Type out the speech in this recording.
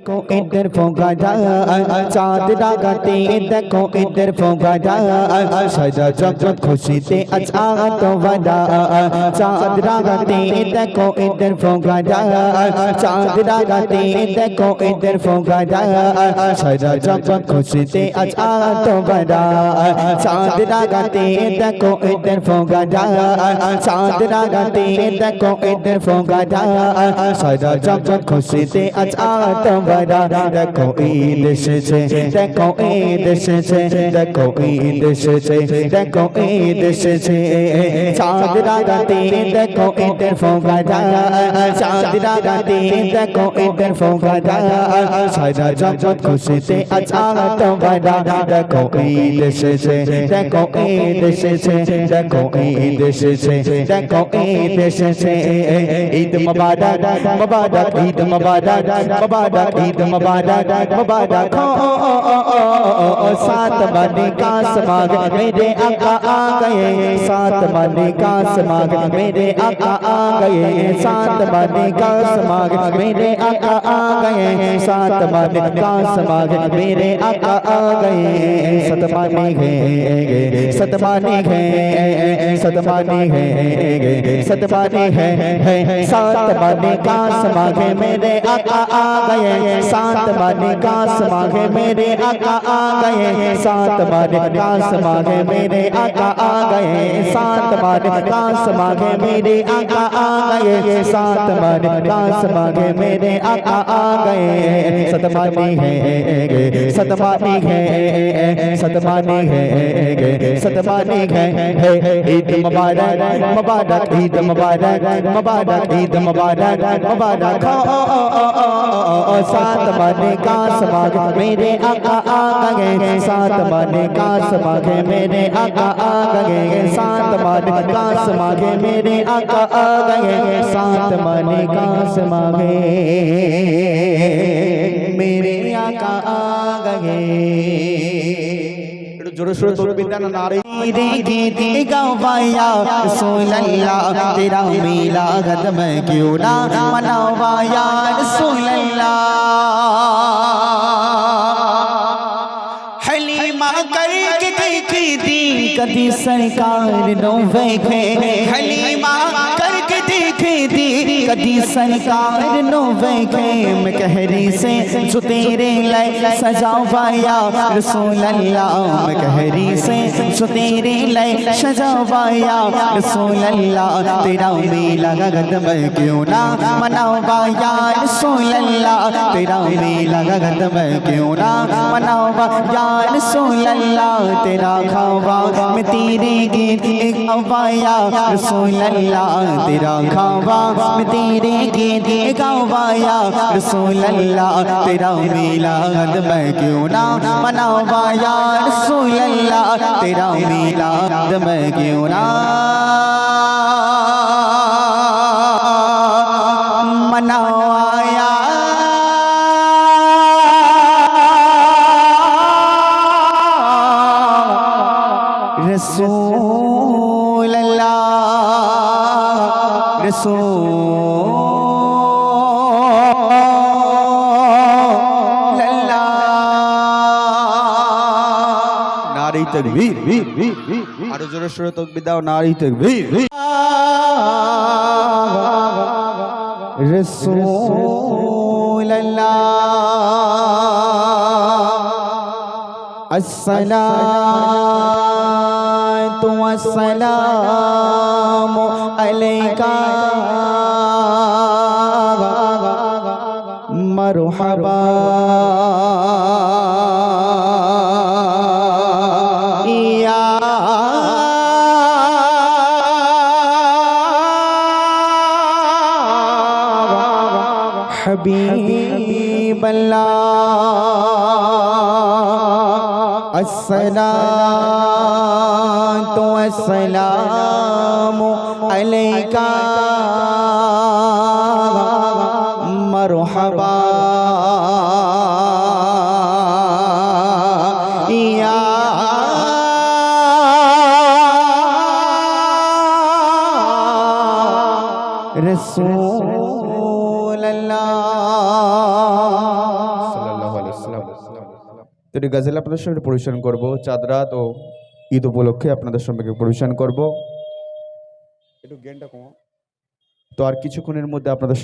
देखो इधर फोगा जा चाँद रागाते देखो इधर फोगा जा सदा जगत खुशी ते अच्छा तो वदा चाँद रागाते देखो इधर फोगा जा चाँद रागाते देखो इधर फोगा जा सदा जगत खुशी ते अच्छा तो वदा चाँद रागाते देखो इधर फोगा जा चाँद रागाते देखो इधर फोगा जा सदा जगत खुशी ते अच्छा तो वदा देखो ईद से देखो ईद से देखो ईद से देखो ईद से चाँद रागाते देखो इधर फोगा जा चाँद रागाते देखो इधर फोगा जा सदा जगत खुशी ते अच्छा तो वदा देखो ईद से देखो ईद से देखो ईद से देखो ईद से ईद मुबारक मुबारक ईद मुबारक मुबारक ईद मुबारक मुबारक हो सात बने का समाग मेरे आका आ गए सात बने का समाग मेरे आका आ गए सात बने का समाग मेरे आका आ गए सात बने का समाग मेरे आका आ गए सतमानी है सतमानी है सतमानी है सतमानी है सात बने का समाग मेरे आका आ गए सात बने का समाग मेरे आका आ गए सात बने का समाग मेरे आका आ गए सात बने का समाग मेरे आका आ गए सात बने का समाग मेरे आका आ गए सतमानी है सतमानी है सतमानी है सतमानी है ईद मुबारक मुबारक ईद मुबारक मुबारक ईद मुबारक मुबारक सात बने का समाग मेरे आका आ गए सात बने का समाग मेरे आका आ गए सात बने का समाग मेरे आका आ गए सात बने का समाग मेरे आका आ गए जोरों शोरों तकबीर देना नारे दी गवाया रसूल अल्लाह तेरा मिलाद मैं क्यों ना मनावाया रसूल अल्लाह हलीमा करके देखी थी कभी सरकार नो वेखे हलीमा करके देखी थी कभी सरकार नो वेखे मैं कहरी से जो तेरे लय सजावाया रसूल अल्लाह मैं कहरी से जो तेरे लय सजावाया रसूल अल्लाह तेरा मिलाद मैं क्यों ना मनावाया रसूल अल्लाह तेरा मिलाद मैं क्यों ना मनावाया रसूल अल्लाह तेरा खावा मैं तेरे गीत गवाया रसूल अल्लाह तेरा खावा मैं तेरे गीत गवाया रसूल अल्लाह तेरा मिलाद मैं क्यों ना मनावाया रसूल अल्लाह तेरा मिलाद मैं क्यों ना मनावाया रसूल अल्लाह रसूल अल्लाह नारी तकबीर आरो जोरे शोरे तकबीर दाओ नारी तकबीर रसूल अल्लाह अस्सलातु वस्सलामु अलैका मरहबा या हबीब अल्लाह अस्सलातु वस्सलामु अलैका मरहबा या रसूल अल्लाह তো এই গাজল আপনাদের সঙ্গে পরিবেশন করব, চাঁদ রাত ও ঈদ উপলক্ষে আপনাদের সঙ্গে পরিবেশন করব। একটু জ্ঞানটা কম। তো আর কিছুক্ষণের মধ্যে আপনাদের